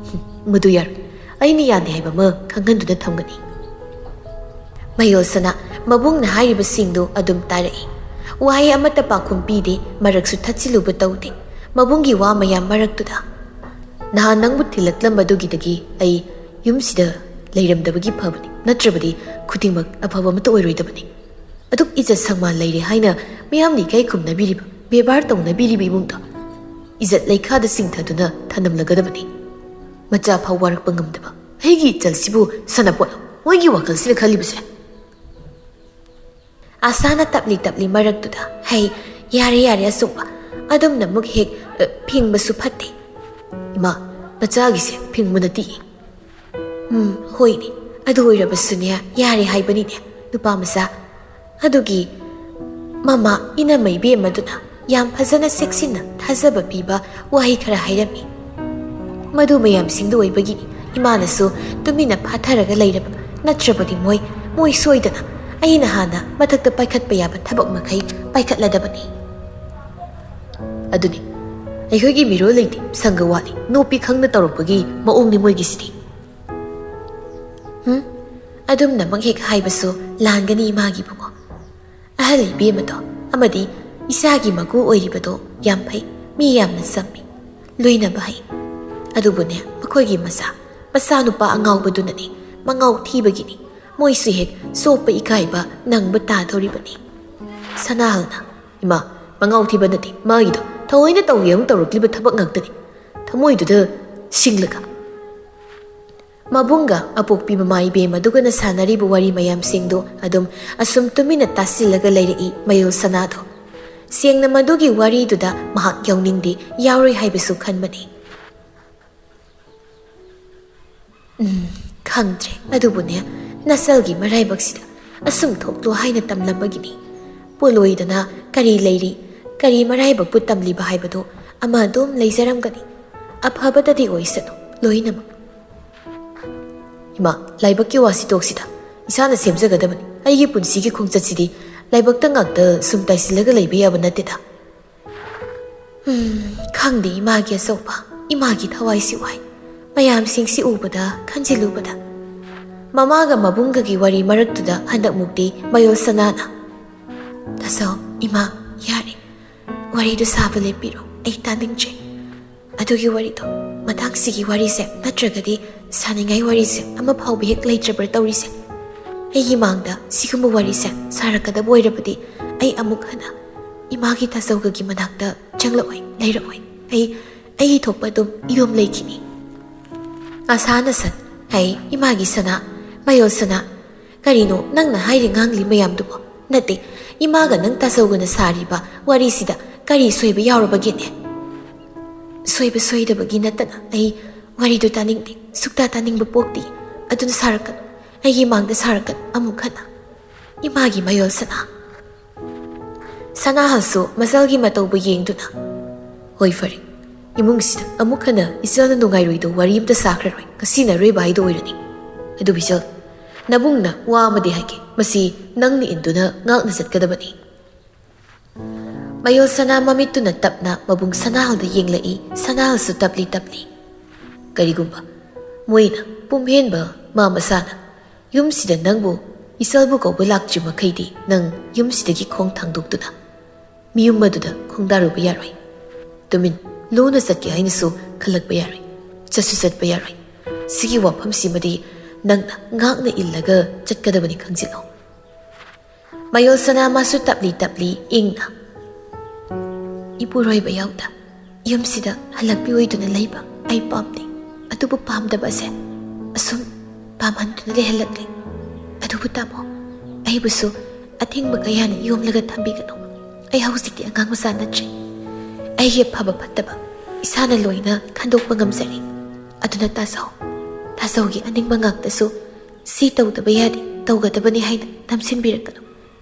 ꯃꯗꯨ ꯌꯥꯔꯣꯏ ꯑꯩꯅ ꯌꯥꯗꯦ ꯍꯥꯏꯕ ꯑꯃ ꯈꯪꯍꯟꯗꯨꯅ ꯊꯝꯒꯅꯤ ꯃꯌꯣꯜ ꯁꯅꯥ ꯃꯕꯨꯡꯅ ꯍꯥꯏꯔꯤꯕꯁꯤꯡꯗꯨ ꯑꯗꯨꯝ ꯇꯥꯔꯛꯏ ꯋꯥꯍꯩ ꯑꯃꯠꯇ ꯄꯥꯎꯈꯨꯝ ꯄꯤꯗꯦ ꯃꯔꯛꯁꯨ ꯊꯠꯆꯤꯜꯂꯨꯕ ꯇꯧꯗꯦ ꯃꯕꯨꯡꯒꯤ ꯋꯥ ꯃꯌꯥꯝ ꯃꯔꯛꯇꯨꯗ ꯅꯍꯥꯟ ꯅꯪꯕꯨ ꯊꯤꯜꯂꯛꯂꯝꯕꯗꯨꯒꯤꯗꯒꯤ ꯑꯩ ꯌꯨꯝꯁꯤꯗ ꯂꯩꯔꯝꯗꯕꯒꯤ ꯐꯕꯅꯤ ꯅꯠꯇ꯭ꯔꯕꯗꯤ ꯈꯨꯗꯤꯡꯃꯛ ꯑꯐꯕ ꯑꯃꯠꯇ ꯑꯣꯏꯔꯣꯏꯗꯕꯅꯤ ꯑꯗꯨꯛ ꯏꯖꯠ ꯁꯪꯃꯥꯟ ꯂꯩꯔꯦ ꯍꯥꯏꯅ ꯃꯤꯌꯥꯝꯅ ꯏꯀꯥꯏ ꯈꯨꯝꯅꯕꯤꯔꯤꯕ ꯕꯦꯕꯥꯔ ꯇꯧꯅꯕꯤꯔꯤꯕ ꯏꯃꯨꯡꯗ ꯏꯖꯠ ꯂꯩꯈꯥꯗ ꯆꯤꯡꯊꯗꯨꯅ ꯊꯅꯝꯂꯒꯗꯕꯅꯤ ꯃꯆꯥ ꯐꯥꯎ ꯋꯥꯔꯛꯄ ꯉꯝꯗꯕ ꯑꯩꯒꯤ ꯏꯆꯜꯁꯤꯕꯨ ꯁꯥꯟꯅꯄꯣꯠ ꯃꯣꯏꯒꯤ ꯋꯥꯈꯜꯁꯤꯅ ꯈꯜꯂꯤꯕꯁꯦ ꯑꯁꯥꯅ ꯇꯞꯂꯤ ꯇꯞꯂꯤ ꯃꯔꯛꯇꯨꯗ ꯍꯩ ꯌꯥꯔꯦ ꯑꯁꯨꯝꯕ ꯑꯗꯨꯝꯅ ꯑꯃꯨꯛ ꯍꯦꯛ ꯐꯤꯡꯕꯁꯨ ꯐꯠꯇꯦ ꯏꯃꯥ ꯅꯆꯥꯒꯤꯁꯦ ꯐꯤꯡꯕ ꯅꯠꯇꯤꯌꯦ ꯍꯣꯏꯅꯦ ꯑꯗꯨ ꯑꯣꯏꯔꯕꯁꯨꯅꯦ ꯌꯥꯔꯦ ꯍꯥꯏꯕꯅꯤꯅꯦ ꯅꯨꯄꯥ ꯃꯆꯥ ꯑꯗꯨꯒꯤ ꯃꯃꯥ ꯏꯅꯝꯃꯩꯕꯦꯝ ꯑꯗꯨꯅ ꯌꯥꯝ ꯐꯖꯅ ꯆꯦꯛꯁꯤꯟꯅ ꯊꯥꯖꯕ ꯄꯤꯕ ꯋꯥꯍꯩ ꯈꯔ ꯍꯥꯏꯔꯝꯃꯤ ꯃꯗꯨ ꯃꯌꯥꯝꯁꯤꯡꯗꯨ ꯑꯣꯏꯕꯒꯤꯅꯤ ꯏꯃꯥꯅꯁꯨ ꯇꯨꯃꯤꯟꯅ ꯐꯥꯊꯔꯒ ꯂꯩꯔꯕ ꯅꯠꯇ꯭ꯔꯕꯗꯤ ꯃꯣꯏ ꯁꯣꯏꯗꯅ ꯑꯩꯅ ꯍꯥꯟꯅ ꯃꯊꯛꯇ ꯄꯥꯏꯈꯠꯄ ꯌꯥꯕ ꯊꯕꯛ ꯃꯈꯩ ꯄꯥꯏꯈꯠꯂꯗꯕꯅꯤ ꯑꯗꯨꯅꯤ ꯑꯩꯈꯣꯏꯒꯤ ꯃꯤꯔꯣꯜ ꯂꯩꯇꯦ ꯁꯪꯒ ꯋꯥꯠꯂꯤ ꯅꯣꯞꯄꯤ ꯈꯪꯅ ꯇꯧꯔꯛꯄꯒꯤ ꯃꯑꯣꯡꯅꯤ ꯃꯣꯏꯒꯤꯁꯤꯗꯤ ꯑꯗꯨꯝꯅꯃꯛ ꯍꯦꯛ ꯍꯥꯏꯕꯁꯨ ꯂꯥꯟꯒꯅꯤ ꯏꯃꯥꯒꯤ ꯕꯨꯡꯉꯣ ꯑꯍꯜ ꯏꯕꯦꯝꯃꯗꯣ ꯑꯃꯗꯤ ꯏꯆꯥꯒꯤ ꯃꯒꯨ ꯑꯣꯏꯔꯤꯕꯗꯣ ꯌꯥꯝ ꯐꯩ ꯃꯤ ꯌꯥꯝꯅ ꯆꯝꯃꯤ ꯂꯣꯏꯅꯕ ꯍꯩ ꯑꯗꯨꯕꯨꯅꯦ ꯃꯈꯣꯏꯒꯤ ꯃꯆꯥꯅꯨꯄꯥ ꯑꯉꯥꯎꯕꯗꯨꯅꯅꯦ ꯃꯉꯥꯎ ꯊꯤꯕꯒꯤꯅꯤ ꯃꯣꯏꯁꯨ ꯍꯦꯛ ꯆꯣꯞꯄ ꯏꯀꯥꯏꯕ ꯅꯪꯕ ꯇꯥꯗꯧꯔꯤꯕꯅꯤ ꯁꯅꯥꯍꯜꯅ ꯏꯃꯥ ꯃꯉꯥꯎ ꯊꯤꯕ ꯅꯠꯇꯦ ꯃꯥꯒꯤꯗꯣ ꯊꯑꯣꯏꯅ ꯇꯧꯒꯦ ꯑꯃꯨꯛ ꯇꯧꯔꯛꯂꯤꯕ ꯊꯕꯛ ꯉꯥꯛꯇꯅꯤ ꯊꯃꯣꯏꯗꯨꯗ ꯁꯤꯡꯂꯒ ꯃꯕꯨꯡꯒ ꯑꯄꯣꯛꯄꯤ ꯃꯃꯥ ꯏꯕꯦꯝ ꯑꯗꯨꯒꯅ ꯁꯥꯟꯅꯔꯤꯕ ꯋꯥꯔꯤ ꯃꯌꯥꯝꯁꯤꯡꯗꯨ ꯑꯗꯨꯝ ꯑꯁꯨꯝ ꯇꯨꯃꯤꯟꯅ ꯇꯥꯁꯤꯜꯂꯒ ꯂꯩꯔꯛꯏ ꯃꯌꯣꯜ ꯁꯅꯥꯗꯣ ꯁꯦꯡꯅ ꯃꯗꯨꯒꯤ ꯋꯥꯔꯤꯗꯨꯗ ꯃꯍꯥꯛ ꯌꯥꯎꯅꯤꯡꯗꯦ ꯌꯥꯎꯔꯣꯏ ꯍꯥꯏꯕꯁꯨ ꯈꯟꯕꯅꯤ ꯈꯪꯗ꯭ꯔꯦ ꯑꯗꯨꯕꯨꯅꯦ ꯅꯆꯜꯒꯤ ꯃꯔꯥꯏꯕꯛꯁꯤꯗ ꯑꯁꯨꯝ ꯊꯣꯛꯂꯣ ꯍꯥꯏꯅ ꯇꯝꯂꯝꯕꯒꯤꯅꯤ ꯄꯣꯂꯣꯏꯗꯅ ꯀꯔꯤ ꯂꯩꯔꯤ ꯀꯔꯤ ꯃꯔꯥꯏꯕꯛꯄꯨ ꯇꯝꯂꯤꯕ ꯍꯥꯏꯕꯗꯣ ꯑꯃ ꯑꯗꯨꯝ ꯂꯩꯖꯔꯝꯒꯅꯤ ꯑꯐꯕꯇꯗꯤ ꯑꯣꯏꯁꯅꯨ ꯂꯣꯏꯅꯃꯛ ꯏꯃꯥ ꯂꯥꯏꯕꯛꯀꯤ ꯋꯥꯁꯤ ꯇꯣꯛꯁꯤꯗ ꯏꯁꯥꯅ ꯁꯦꯝꯖꯒꯗꯕꯅꯤ ꯑꯩꯒꯤ ꯄꯨꯟꯁꯤꯒꯤ ꯈꯣꯡꯆꯠꯁꯤꯗꯤ ꯂꯥꯏꯕꯛꯇ ꯉꯥꯛꯇ ꯁꯨꯝ ꯇꯥꯏꯁꯤꯜꯂꯒ ꯂꯩꯕ ꯌꯥꯕ ꯅꯠꯇꯦꯗ ꯈꯪꯗꯦ ꯏꯃꯥꯒꯤ ꯑꯆꯧꯕ ꯏꯃꯥꯒꯤ ꯊꯋꯥꯏꯁꯤ ꯋꯥꯏ ꯃꯌꯥꯝꯁꯤꯡꯁꯤ ꯎꯕꯗ ꯈꯟꯖꯤꯜꯂꯨꯕꯗ ꯃꯃꯥꯒ ꯃꯕꯨꯡꯒꯒꯤ ꯋꯥꯔꯤ ꯃꯔꯛꯇꯨꯗ ꯍꯟꯗꯛꯃꯨꯛꯇꯤ ꯃꯌꯣꯜ ꯁꯅꯥꯅ ꯇꯥꯆꯧ ꯏꯃꯥ ꯌꯥꯔꯦ ꯋꯥꯔꯤꯗꯨ ꯁꯥꯕ ꯂꯦꯞꯄꯤꯔꯣ ꯑꯩ ꯇꯥꯅꯤꯡꯗ꯭ꯔꯦ ꯑꯗꯨꯒꯤ ꯋꯥꯔꯤꯗꯣ ꯃꯇꯥꯡꯁꯤꯒꯤ ꯋꯥꯔꯤꯁꯦ ꯅꯠꯇ꯭ꯔꯒꯗꯤ ꯁꯥꯅꯤꯡꯉꯥꯏ ꯋꯥꯔꯤꯁꯦ ꯑꯃ ꯐꯥꯎꯕ ꯍꯦꯛ ꯂꯩꯇ꯭ꯔꯕ꯭ꯔꯥ ꯇꯧꯔꯤꯁꯦ ꯑꯩꯒꯤ ꯃꯥꯡꯗ ꯁꯤꯒꯨꯝꯕ ꯋꯥꯔꯤꯁꯦ ꯁꯥꯔꯛꯀꯗꯕ ꯑꯣꯏꯔꯕꯗꯤ ꯑꯩ ꯑꯃꯨꯛ ꯍꯟꯅ ꯏꯃꯥꯒꯤ ꯇꯥꯆꯧꯒꯒꯤ ꯃꯅꯥꯛꯇ ꯆꯪꯂꯛꯑꯣꯏ ꯂꯩꯔꯛꯑꯣꯏ ꯑꯩꯒꯤ ꯊꯣꯛꯄ ꯑꯗꯨꯝ ꯏꯔꯣꯝ ꯂꯩꯈꯤꯅꯤ ꯑꯁꯥꯅ ꯁꯟ ꯍꯩ ꯏꯃꯥꯒꯤ ꯁꯅꯥ ꯃꯌꯣꯜ ꯁꯅꯥ ꯀꯔꯤꯅꯣ ꯅꯪꯅ ꯍꯥꯏꯔꯤ ꯉꯥꯡꯂꯤ ꯃꯌꯥꯝꯗꯨꯕꯣ ꯅꯠꯇꯦ ꯏꯃꯥꯒ ꯅꯪ ꯇꯥꯆꯧꯒꯅ ꯁꯥꯔꯤꯕ ꯋꯥꯔꯤꯁꯤꯗ ꯀꯔꯤ ꯁꯣꯏꯕ ꯌꯥꯎꯔꯕꯒꯦꯅꯦ ꯁꯣꯏꯕ ꯁꯣꯏꯗꯕꯒꯤ ꯅꯠꯇꯅ ꯑꯩ ꯋꯥꯔꯤꯗꯨ ꯇꯥꯅꯤꯡꯗꯦ ꯁꯨꯛꯇꯥ ꯇꯥꯅꯤꯡꯕ ꯄꯣꯛꯇꯦ ꯑꯗꯨꯅ ꯁꯥꯔꯛꯀꯅꯨ ꯑꯩꯒꯤ ꯃꯥꯡꯗ ꯁꯥꯔꯛꯀꯅꯨ ꯑꯃꯨꯛ ꯍꯟꯅ ꯏꯃꯥꯒꯤ ꯃꯌꯣꯜ ꯁꯅꯥ ꯁꯅꯥꯍꯜꯁꯨ ꯃꯆꯜꯒꯤ ꯃꯇꯧꯕꯨ ꯌꯦꯡꯗꯨꯅ ꯍꯣꯏ ꯐꯔꯦ ꯏꯃꯨꯡꯁꯤꯗ ꯑꯃꯨꯛ ꯍꯟꯅ ꯏꯆꯜꯅ ꯅꯨꯡꯉꯥꯏꯔꯣꯏꯗꯧ ꯋꯥꯔꯤ ꯑꯃꯇ ꯁꯥꯈ꯭ꯔꯔꯣꯏ ꯉꯁꯤꯅ ꯑꯔꯣꯏꯕ ꯍꯥꯏꯗꯣ ꯑꯣꯏꯔꯅꯤ ꯑꯗꯨ ꯏꯆꯜ ꯅꯕꯨꯡꯅ ꯋꯥ ꯑꯃꯗꯤ ꯍꯥꯏꯒꯦ ꯃꯁꯤ ꯅꯪꯅ ꯏꯟꯗꯨꯅ ꯉꯥꯛꯅ ꯆꯠꯀꯗꯕꯅꯤ ꯃꯌꯣꯜ ꯁꯅꯥ ꯃꯃꯤꯠꯇꯨꯅ ꯇꯞꯅ ꯃꯕꯨꯡ ꯁꯅꯥꯍꯜꯗ ꯌꯦꯡꯂꯛꯏ ꯁꯅꯥꯍꯜꯁꯨ ꯇꯞꯂꯤ ꯀꯔꯤꯒꯨꯝꯕ ꯃꯣꯏꯅ ꯄꯨꯝꯍꯦꯟꯕ ꯃꯥ ꯃꯁꯥꯅ ꯌꯨꯝꯁꯤꯗ ꯅꯪꯕꯨ ꯏꯆꯜꯕꯨ ꯀꯧꯕ ꯂꯥꯛꯇ꯭ꯔꯤ ꯃꯈꯩꯗꯤ ꯅꯪ ꯌꯨꯝꯁꯤꯗꯒꯤ ꯈꯣꯡ ꯊꯥꯡꯗꯣꯛꯇꯨꯅ ꯃꯤꯌꯨꯝ ꯑꯗꯨꯗ ꯈꯣꯡꯗꯥꯔꯨꯕ ꯌꯥꯔꯣꯏ ꯇꯨꯃꯤꯟ ꯂꯨꯅ ꯆꯠꯀꯦ ꯍꯥꯏꯅꯁꯨ ꯈꯜꯂꯛꯄ ꯌꯥꯔꯣꯏ ꯆꯠꯁꯨ ꯆꯠꯄ ꯌꯥꯔꯣꯏ ꯁꯤꯒꯤ ꯋꯥꯐꯝꯁꯤꯃꯗꯤ ꯅꯪꯅ ꯉꯥꯛꯅ ꯏꯜꯂꯒ ꯆꯠꯀꯗꯕꯅꯤ ꯈꯪꯖꯤꯜꯂꯣ ꯃꯌꯣꯜ ꯁꯅꯥ ꯃꯥꯁꯨ ꯇꯞꯂꯤ ꯏꯪꯅ ꯏꯄꯨꯔꯣꯏꯕ ꯌꯥꯎꯗ ꯌꯨꯝꯁꯤꯗ ꯍꯜꯂꯛꯄꯤꯑꯣꯏꯗꯨꯅ ꯂꯩꯕ ꯑꯩ ꯄꯥꯝꯗꯦ ꯑꯗꯨꯕꯨ ꯄꯥꯝꯗꯕꯁꯦ ꯑꯁꯨꯝ ꯄꯥꯝꯍꯟꯗꯨꯅ ꯂꯩꯍꯜꯂꯛꯂꯤ ꯑꯗꯨꯕꯨ ꯇꯥꯃꯣ ꯑꯩꯕꯨꯁꯨ ꯑꯊꯤꯡꯕ ꯀꯌꯥꯅ ꯌꯣꯝꯂꯒ ꯊꯝꯕꯤꯒꯅꯨ ꯑꯩ ꯍꯧꯖꯤꯛꯇꯤ ꯑꯉꯥꯡ ꯃꯆꯥ ꯅꯠꯇ꯭ꯔꯤ ꯑꯩꯒꯤ ꯑꯐꯕ ꯐꯠꯇꯕ ꯏꯁꯥꯅ ꯂꯣꯏꯅ ꯈꯟꯗꯣꯛꯄ ꯉꯝꯖꯔꯤ ꯑꯗꯨꯅ ꯇꯥꯆꯧꯒꯤ ꯑꯅꯤꯡꯕ ꯉꯥꯛꯇꯁꯨ ꯁꯤ ꯇꯧꯗꯕ ꯌꯥꯗꯦ ꯇꯧꯒꯗꯕꯅꯤ ꯍꯥꯏꯅ ꯅꯝꯁꯤꯟꯕꯤꯔꯛꯀꯅꯨ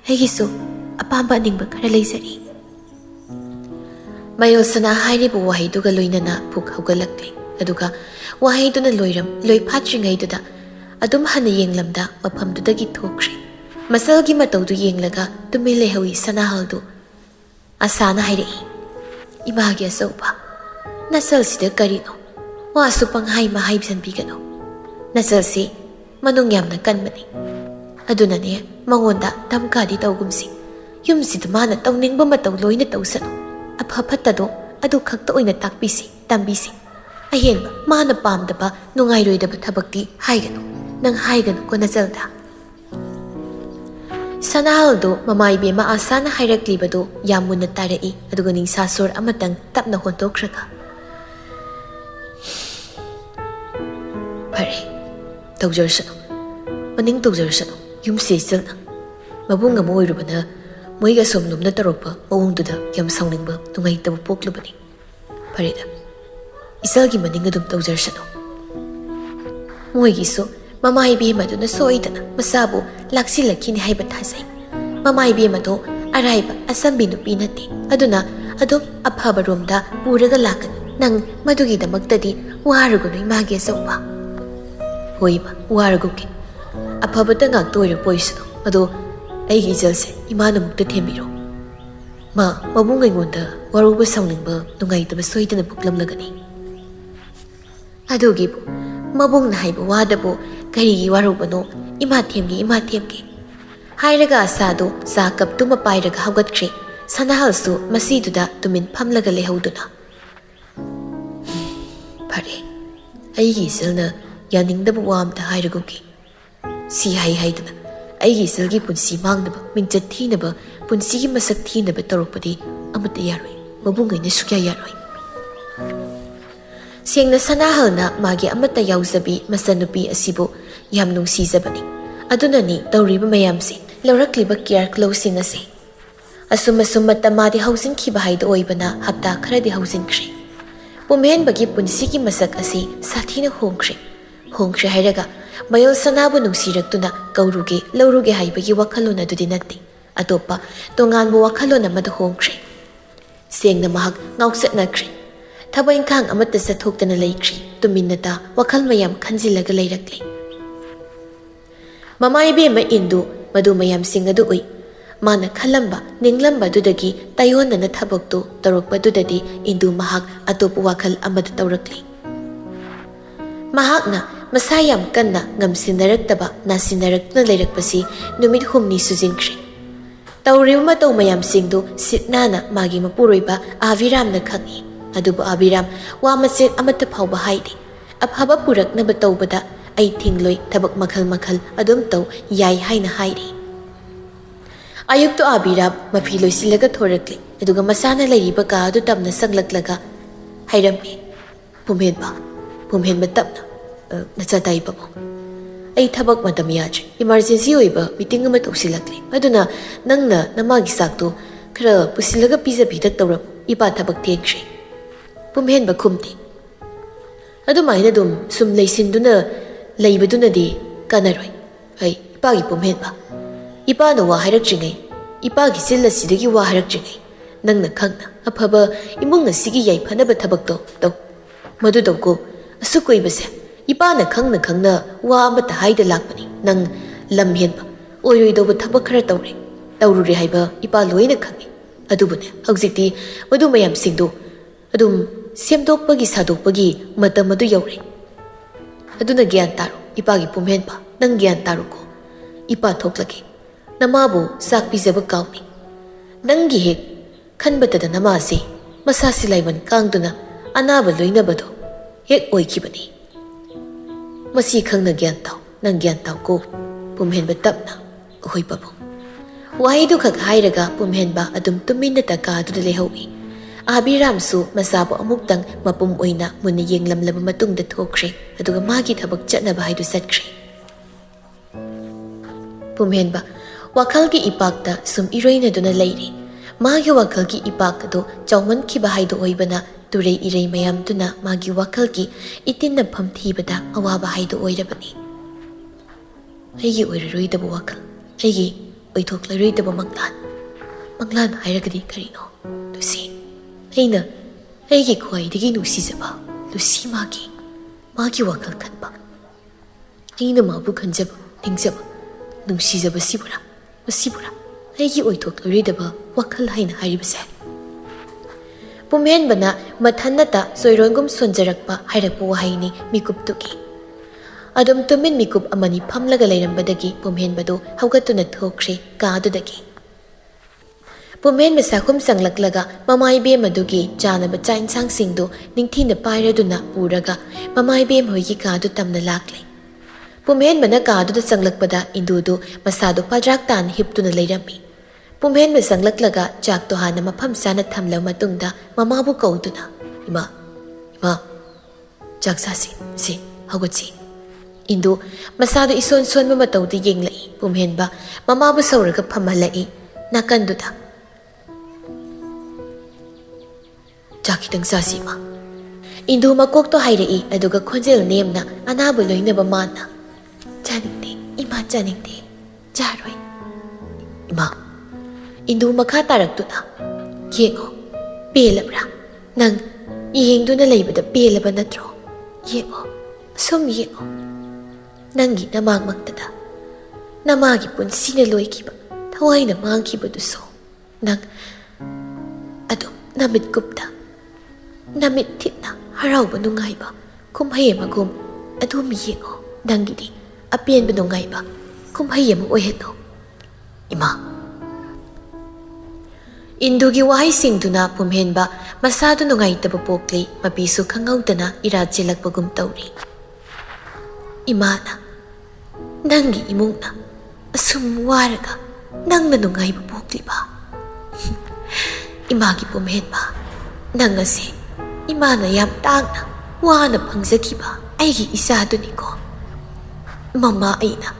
ꯑꯩꯒꯤꯁꯨ ꯑꯄꯥꯝꯕ ꯑꯅꯤꯡꯕ ꯈꯔ ꯂꯩꯖꯔꯤ ꯃꯌꯣꯜ ꯁꯅꯥ ꯍꯥꯏꯔꯤꯕ ꯋꯥꯍꯩꯗꯨꯒ ꯂꯣꯏꯅꯅ ꯄꯨꯛ ꯍꯧꯒꯠꯂꯛꯂꯤ ꯑꯗꯨꯒ ꯋꯥꯍꯩꯗꯨꯅ ꯂꯣꯏ ꯐꯥꯠꯇ꯭ꯔꯤꯉꯩꯗꯨꯗ ꯑꯗꯨꯝ ꯍꯟꯅ ꯌꯦꯡꯂꯝꯗ ꯃꯐꯝꯗꯨꯗꯒꯤ ꯊꯣꯛꯈ꯭ꯔꯦ ꯃꯆꯜꯒꯤ ꯃꯇꯧꯗꯨ ꯌꯦꯡꯂꯒ ꯇꯨꯃꯤꯟ ꯂꯩꯍꯧꯏ ꯁꯅꯥꯍꯜꯗꯨ ꯑꯁꯥꯅ ꯍꯥꯏꯔꯛꯏ ꯏꯃꯥꯒꯤ ꯑꯆꯧꯕ ꯅꯆꯜꯁꯤꯗ ꯀꯔꯤꯅꯣ ꯋꯥꯁꯨ ꯄꯪꯍꯥꯏꯃ ꯍꯥꯏꯖꯟꯕꯤꯒꯅꯨ ꯅꯆꯜꯁꯤ ꯃꯅꯨꯡ ꯌꯥꯝꯅ ꯀꯟꯕꯅꯤ ꯑꯗꯨꯅꯅꯦ ꯃꯉꯣꯟꯗ ꯙꯝꯀꯥꯗꯤ ꯇꯧꯒꯨꯝꯁꯤ ꯌꯨꯝꯁꯤꯗ ꯃꯥꯅ ꯇꯧꯅꯤꯡꯕ ꯃꯇꯧ ꯂꯣꯏꯅ ꯇꯧꯁꯅꯨ ꯑꯐ ꯐꯠꯇꯗꯣ ꯑꯗꯨ ꯈꯛꯇ ꯑꯣꯏꯅ ꯇꯥꯛꯄꯤꯁꯤ ꯇꯝꯕꯤꯁꯤ ꯑꯍꯦꯟꯕ ꯃꯥꯅ ꯄꯥꯝꯗꯕ ꯅꯨꯡꯉꯥꯏꯔꯣꯏꯗꯕ ꯊꯕꯛꯇꯤ ꯍꯥꯏꯒꯅꯨ ꯅꯪ ꯍꯥꯏꯒꯅꯨꯀꯣ ꯅꯆꯜꯗ ꯁꯅꯥꯍꯜꯗꯨ ꯃꯃꯥ ꯏꯕꯦꯝꯃ ꯑꯁꯥꯅ ꯍꯥꯏꯔꯛꯂꯤꯕꯗꯨ ꯌꯥꯝ ꯃꯨꯟꯅ ꯇꯥꯔꯛꯏ ꯑꯗꯨꯒ ꯅꯤꯡꯁꯥꯁꯣꯔ ꯑꯃꯇꯪ ꯇꯞꯅ ꯍꯣꯟꯇꯣꯛꯈ꯭ꯔꯒ ꯐꯔꯦ ꯇꯧꯖꯔꯁꯅꯨ ꯃꯅꯤꯡ ꯇꯧꯖꯔꯁꯅꯨ ꯌꯨꯝꯁꯤ ꯏꯆꯜꯅ ꯃꯕꯨꯡ ꯑꯃ ꯑꯣꯏꯔꯨꯕꯅ ꯃꯣꯏꯒ ꯑꯁꯣꯝꯂꯣꯝꯅ ꯇꯧꯔꯛꯄ ꯃꯑꯣꯡꯗꯨꯗ ꯌꯥꯝ ꯁꯥꯎꯅꯤꯡꯕ ꯅꯨꯡꯉꯥꯏꯇꯕ ꯄꯣꯛꯂꯨꯕꯅꯤ ꯐꯔꯦꯗ ꯏꯆꯜꯒꯤ ꯃꯅꯤꯡ ꯑꯗꯨꯝ ꯇꯧꯖꯔꯁꯅꯨ ꯃꯣꯏꯒꯤꯁꯨ ꯃꯃꯥ ꯏꯕꯦꯝꯃꯗꯨꯅ ꯁꯣꯏꯗꯅ ꯃꯆꯥꯕꯨ ꯂꯥꯛꯁꯤꯜꯂꯛꯈꯤꯅꯤ ꯍꯥꯏꯕ ꯊꯥꯖꯩ ꯃꯃꯥ ꯏꯕꯦꯝꯃꯗꯣ ꯑꯔꯥꯏꯕ ꯑꯁꯝꯕꯤ ꯅꯨꯄꯤ ꯅꯠꯇꯦ ꯑꯗꯨꯅ ꯑꯗꯨꯝ ꯑꯐꯕ ꯔꯣꯝꯗ ꯄꯨꯔꯒ ꯂꯥꯛꯀꯅꯤ ꯅꯪ ꯃꯗꯨꯒꯤꯗꯃꯛꯇꯗꯤ ꯋꯥꯔꯨꯒꯅꯨ ꯏꯃꯥꯒꯤ ꯑꯆꯧꯕ ꯍꯣꯏ ꯏꯃꯥ ꯋꯥꯔꯒꯨꯝꯒꯦ ꯑꯐꯕꯇ ꯉꯥꯛꯇ ꯑꯣꯏꯔꯛꯄ ꯑꯣꯏꯁꯅꯨ ꯑꯗꯣ ꯑꯩꯒꯤ ꯏꯆꯜꯁꯦ ꯏꯃꯥꯅ ꯑꯃꯨꯛꯇ ꯊꯦꯝꯕꯤꯔꯣ ꯃꯕꯨꯡ ꯑꯩꯉꯣꯟꯗ ꯋꯥꯔꯧꯕ ꯁꯥꯎꯅꯤꯡꯕ ꯅꯨꯡꯉꯥꯏꯇꯕ ꯁꯣꯏꯗꯅ ꯄꯣꯛꯂꯝꯂꯒꯅꯤ ꯑꯗꯨꯒꯤꯕꯨ ꯃꯕꯨꯡꯅ ꯍꯥꯏꯕ ꯋꯥꯗꯕꯨ ꯀꯔꯤꯒꯤ ꯋꯥꯔꯧꯕꯅꯣ ꯏꯃꯥ ꯊꯦꯝꯒꯦ ꯍꯥꯏꯔꯒ ꯑꯁꯥꯗꯨ ꯆꯥ ꯀꯞꯇꯨꯃ ꯄꯥꯏꯔꯒ ꯍꯧꯒꯠꯈ꯭ꯔꯦ ꯁꯅꯥꯍꯜꯁꯨ ꯃꯁꯤꯗꯨꯗ ꯇꯨꯃꯤꯟ ꯐꯝꯂꯒ ꯂꯩꯍꯧꯗꯨꯅ ꯐꯔꯦ ꯑꯩꯒꯤ ꯏꯆꯜꯅ ꯌꯥꯅꯤꯡꯗꯕ ꯋꯥ ꯑꯝꯇ ꯍꯥꯏꯔꯒꯨꯝꯒꯦ ꯁꯤ ꯍꯥꯏꯗꯨꯅ ꯑꯩꯒꯤ ꯏꯆꯜꯒꯤ ꯄꯨꯟꯁꯤ ꯃꯥꯡꯅꯕ ꯃꯤꯡꯆꯠ ꯊꯤꯅꯕ ꯄꯨꯟꯁꯤꯒꯤ ꯃꯁꯛ ꯊꯤꯅꯕ ꯇꯧꯔꯛꯄꯗꯤ ꯑꯃꯠꯇ ꯌꯥꯔꯣꯏ ꯃꯕꯨꯡꯉꯩꯅ ꯁꯨꯛꯌꯥ ꯌꯥꯔꯣꯏ ꯁꯦꯡꯅ ꯁꯅꯥꯍꯜꯅ ꯃꯥꯒꯤ ꯑꯃꯠꯇ ꯌꯥꯎꯖꯕꯤ ꯃꯆꯟꯅꯨꯄꯤ ꯑꯁꯤꯕꯨ ꯌꯥꯝ ꯅꯨꯡꯁꯤꯖꯕꯅꯤ ꯑꯗꯨꯅꯅꯤ ꯇꯧꯔꯤꯕ ꯃꯌꯥꯝꯁꯤ ꯂꯧꯔꯛꯂꯤꯕ ꯀꯤꯌꯔ ꯀ꯭ꯂꯧꯁꯤꯡ ꯑꯁꯤ ꯑꯁꯨꯝ ꯃꯇꯝ ꯃꯥꯗꯤ ꯍꯧꯖꯤꯟꯈꯤꯕ ꯍꯥꯏꯗꯨ ꯑꯣꯏꯕꯅ ꯍꯞꯇꯥ ꯈꯔꯗꯤ ꯍꯧꯖꯤꯟꯈ꯭ꯔꯦ ꯄꯨꯝꯍꯦꯟꯕꯒꯤ ꯄꯨꯟꯁꯤꯒꯤ ꯃꯁꯛ ꯑꯁꯤ ꯁꯥꯊꯤꯅ ꯍꯣꯡꯈ꯭ꯔꯦ ꯍꯥꯏꯔꯒ ꯃꯌꯣꯜ ꯁꯅꯥꯕꯨ ꯅꯨꯡꯁꯤꯔꯛꯇꯨꯅ ꯀꯧꯔꯨꯒꯦ ꯂꯧꯔꯨꯒꯦ ꯍꯥꯏꯕꯒꯤ ꯋꯥꯈꯜꯂꯣꯟ ꯑꯗꯨꯗꯤ ꯅꯠꯇꯦ ꯑꯇꯣꯞꯄ ꯇꯣꯉꯥꯟꯕ ꯋꯥꯈꯜꯂꯣꯟ ꯑꯃꯗ ꯍꯣꯡꯈ꯭ꯔꯦ ꯁꯦꯡꯅ ꯃꯍꯥꯛ ꯉꯥꯎꯆꯠꯅꯈ꯭ꯔꯦ ꯊꯕꯛ ꯏꯪꯈꯥꯡ ꯑꯃꯠꯇ ꯆꯠꯊꯣꯛꯇꯅ ꯂꯩꯈ꯭ꯔꯤ ꯇꯨꯃꯤꯟꯅꯇ ꯋꯥꯈꯜ ꯃꯌꯥꯝ ꯈꯟꯖꯤꯜꯂꯒ ꯂꯩꯔꯛꯂꯤ ꯃꯃꯥ ꯏꯕꯦꯝꯃ ꯏꯟꯗꯨ ꯃꯗꯨ ꯃꯌꯥꯝꯁꯤꯡ ꯑꯗꯨ ꯎꯏ ꯃꯥꯅ ꯈꯜꯂꯝꯕ ꯅꯤꯡꯂꯝꯕꯗꯨꯗꯒꯤ ꯇꯥꯏꯑꯣꯟꯅꯅ ꯊꯕꯛꯇꯨ ꯇꯧꯔꯛꯄꯗꯨꯗꯗꯤ ꯏꯟꯗꯨ ꯃꯍꯥꯛ ꯑꯇꯣꯞꯄ ꯋꯥꯈꯜ ꯑꯃꯗ ꯇꯧꯔꯛꯂꯤ ꯃꯍꯥꯛꯅ masa yam kanna ngamsinaraktaba nasinarakna leirakpasi numit humni sujinkre tawriba matau mayam singdu sitnana magi mapuroiba Aviram na khangi adubu Aviram wa machet amata phauba haidi afhaba puraknaba tawbada ai thingloi thabak makhal makhal adum taw yai haina hairi ayuk to Aviram mafi loisilaga thorakli aduga masana leiriba ka adu tamna sanglaklaga hairammi pumhenba tapna nachatai babo ai thabak matam yaje emergency oiba meeting ama tausilakli aduna nangna namagi sakto khara pusilaga pizza bidak tawram ipa thabak thengshri pumhenba khumti adumaina dum sum leisinduna leibaduna di kanaroi ai ipa gi pumhenba ipa no wa hairakjingai ipa gi silla sidagi wa hairakjingai nangna khangna aphaba imungna sigi yai phanaba thabak to taw madu dawko asukoi base ipa na khangna wa amata haida lakpani nang lamhenba oiroi doba thabak khara tawruri haiba ipa loina khangi adubune haujikti madu mayam singdo adum semdokpagi sadokpagi matam adu yaure aduna gyan taru ipa gi pumhenba nang gyan taru ko ipa thoklaki namabu sak pizaba kauni nangi hek khanbata namase masa silaiban kangduna anaba loinabado hek oikibani masi khangna gyan taw ko pumhenba tapna hoi pabu wahai du khak hairaga pumhenba adum tuminna taka adu lehawi Aviram su masabu amuktang mapum oina munna yenglamlaba matungda thokre aduga magi thabak chatnaba haidu satkre pumhenba wakalgi ipakta sum iroina duna leiri magi wakalgi ipak ado chawman khiba haidu oibana turei irei mayam tuna magi wakalgi itinna phamthibada awaba haidu oirabani aigi oiraroidaba wakal aigi oithoklaroi manglan hairagadi karino tusi aina aigi khwaidagi nusijaba lusi magi wakal khanba aina mabu khanjaba ningjaba nusijaba sibura aigi oithoklaroi wakal haina hairibase pumhenbana mathanata soirongum sonjarakpa hairakpa wahaini mikuptuki adum tumin mikup amani phamlaga leirambadagi pumhenbadu haugatuna thokre kaadudagi pumhenba sakhum sanglaklaga mamai bem adugi janaba chain sangsingdu ningthina pairaduna puraga mamai bem hoigi kaadu tamna lakle pumhenbana kaadu sanglakpada indudu masadu padrak tan hiptuna leirami pumhenba sanglaklaga chakto hana mafam sana thamla matungda mamabu kauduna ima chaksasi si hawatsi indu masadu ison sonba matawdi yenglai pumhenba mamabu sauraga phamhalai nakanduda chakitang sasi ma indu makok to hairei aduga khonjel nemna anabu loinaba mana chaningde ima chaningde jaroi ima indu makha taraktuna yengo pelabra nang yengduna leibada pelaba natro yengo sum yengo nangi namang magtada namagi punsina loikiba thawaina mangkibadu so nang adum namit gupta namit thitna harauba nungaiba kumhayema gum adum yengo nangidi apienba nungaiba kumhayema oheto ima Indugi wahai singduna pumhenba masadu nungaitaba pokli mapisu khangaudana irajilakpagum tawri imana nangi imungna asum waraga nangna nungaiba pokliba imagi pumhenba nangase imana yam tangna wana phangjakiba aigi isaduniko mama aina